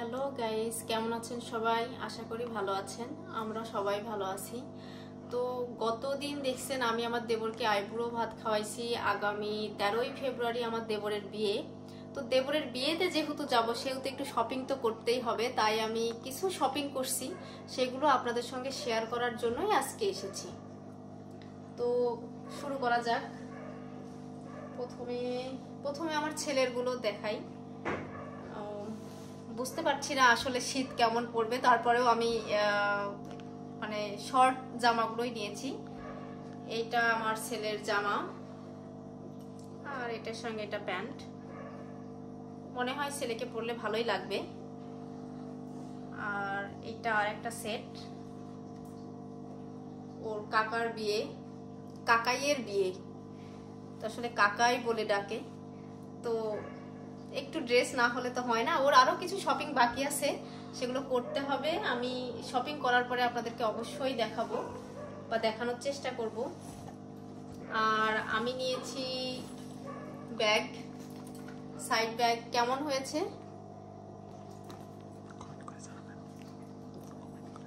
Hello guys, কেমন আছেন সবাই? আশা করি ভালো আছেন। আমরা সবাই ভালো আছি। তো গতদিন দেখছেন আমি আমার দেবরকে আইবুড়ো ভাত খাওয়াইছি। আগামী 13ই ফেব্রুয়ারি আমার দেবরের বিয়ে। তো দেবরের বিয়েতে যেহেতু যাব সেহেতু একটু শপিং তো করতেই হবে, তাই আমি কিছু শপিং করছি, সেগুলো আপনাদের সঙ্গে শেয়ার করার জন্যই আজকে এসেছি। তো শুরু করা যাক। প্রথমে আমার ছেলেরগুলো দেখাই। বুঝতে পারছি না আসলে শীত কেমন পড়বে, তারপরেও আমি মানে শর্ট জামাগুলোই নিয়েছি। এইটা আমার ছেলের জামা, আর এটার সঙ্গে এটা প্যান্ট। মনে হয় ছেলেকে পরলে ভালোই লাগবে। আর এটা আর একটা সেট, ওর কাকার বিয়ে, কাকাইয়ের বিয়ে, তো আসলে কাকাই বলে ডাকে। তো একটু ড্রেস না হলে তো হয় না। ওর আরো কিছু শপিং বাকি আছে, সেগুলো করতে হবে। আমি শপিং করার পরে আপনাদেরকে অবশ্যই দেখাবো বা দেখানোর চেষ্টা করব। আর আমি নিয়েছি ব্যাগ, সাইড ব্যাগ। কেমন হয়েছে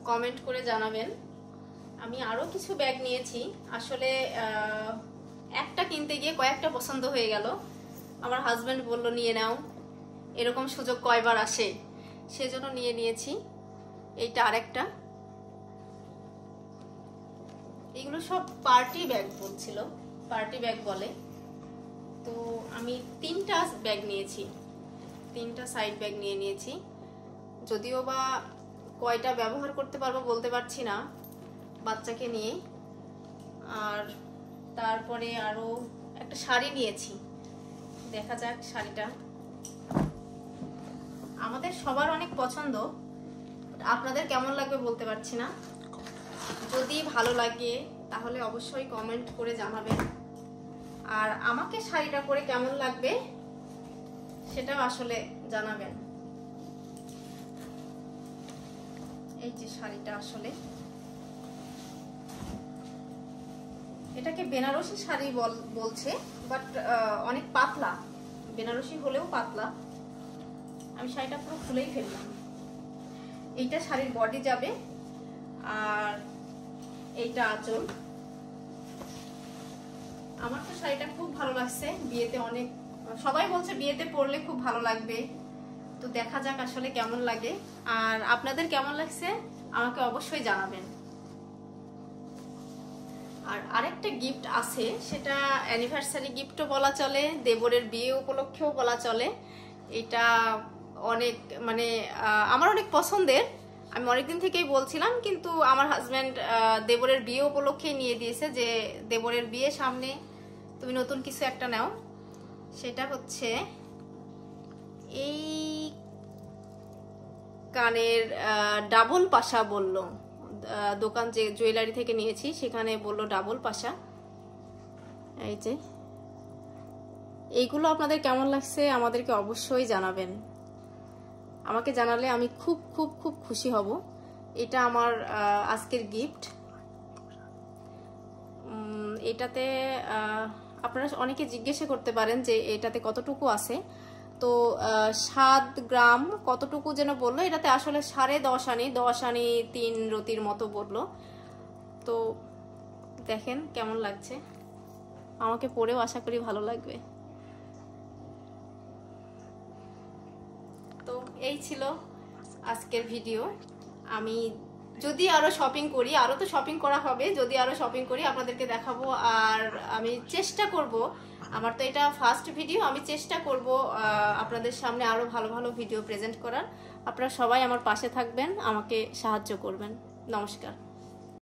কমেন্ট করে জানাবেন। আমি আরো কিছু ব্যাগ নিয়েছি। আসলে একটা কিনতে গিয়ে কয়েকটা পছন্দ হয়ে গেল। আমার হাজবেন্ড বলল নিয়ে নাও, এরকম সুযোগ কয়বার আসে, সেজন্য নিয়ে নিয়েছি। এইটা আরেকটা। এগুলো সব পার্টি ব্যাগ বলছিল, পার্টি ব্যাগ বলে। তো আমি তিনটা ব্যাগ নিয়েছি, তিনটা সাইড ব্যাগ নিয়ে নিয়েছি। যদিও বা কয়টা ব্যবহার করতে পারবো বলতে পারছি না বাচ্চাকে নিয়ে। আর তারপরে আরো একটা শাড়ি নিয়েছি, দেখা যাক শাড়িটা। আমাদের সবার অনেক পছন্দ, আপনাদের কেমন লাগবে বলতে পারছি না। যদি ভালো লাগে তাহলে অবশ্যই কমেন্ট করে জানাবেন। আর আমাকে শাড়িটা পরে কেমন লাগবে সেটাও আসলে জানাবেন। এই যে শাড়িটা, আসলে এটাকে বেনারসি শাড়ি বলছে, বাট অনেক পাতলা, বেনারসি হলেও পাতলা। আমি শাড়িটা পুরো খুলেই ফেললাম। এইটা শাড়ির বডি যাবে, আর এইটা আঁচল। আমার তো শাড়িটা খুব ভালো লাগছে। বিয়েতে অনেক সবাই বলছে বিয়েতে পরলে খুব ভালো লাগবে, তো দেখা যাক আসলে কেমন লাগে। আর আপনাদের কেমন লাগছে আমাকে অবশ্যই জানাবেন। আর আরেকটা গিফট আছে, সেটা অ্যানিভার্সারি গিফটও বলা চলে, দেবরের বিয়ে উপলক্ষেও বলা চলে। এটা অনেক মানে আমার অনেক পছন্দের। আমি অনেকদিন থেকেই বলছিলাম, কিন্তু আমার হাজব্যান্ড দেবরের বিয়ে উপলক্ষেই নিয়ে দিয়েছে যে দেবরের বিয়ে সামনে, তুমি নতুন কিছু একটা নাও। সেটা হচ্ছে এই কানের ডাবল পাশা বলল। দোকান যে জুয়েলারি থেকে নিয়েছি সেখানে বলল ডাবল পাশা। এই যে এইগুলো আপনাদের কেমন লাগছে আমাদেরকে অবশ্যই জানাবেন। আমাকে জানালে আমি খুব খুব খুব খুশি হব। এটা আমার আজকের গিফট। এটাতে আপনারা অনেকে জিজ্ঞাসা করতে পারেন যে এটাতে কতটুকু আছে। তো 7 গ্রাম কতটুকু যেন বললো। এটাতে আসলে 10.5 আনি, 10 আনি 3 রতির মতো বললো। তো দেখেন কেমন লাগছে, আমাকে পরেও আশা করি ভালো লাগবে। তো এই ছিল আজকের ভিডিও। আমি যদি আরো শপিং করি, আরো তো শপিং করা হবে, যদি আরো শপিং করি আপনাদেরকে দেখাবো। আর আমি চেষ্টা করব, আমার তো এটা ফার্স্ট ভিডিও, আমি চেষ্টা করব আপনাদের সামনে আরো ভালো ভালো ভিডিও প্রেজেন্ট করার। আপনারা সবাই আমার পাশে থাকবেন, আমাকে সাহায্য করবেন। নমস্কার।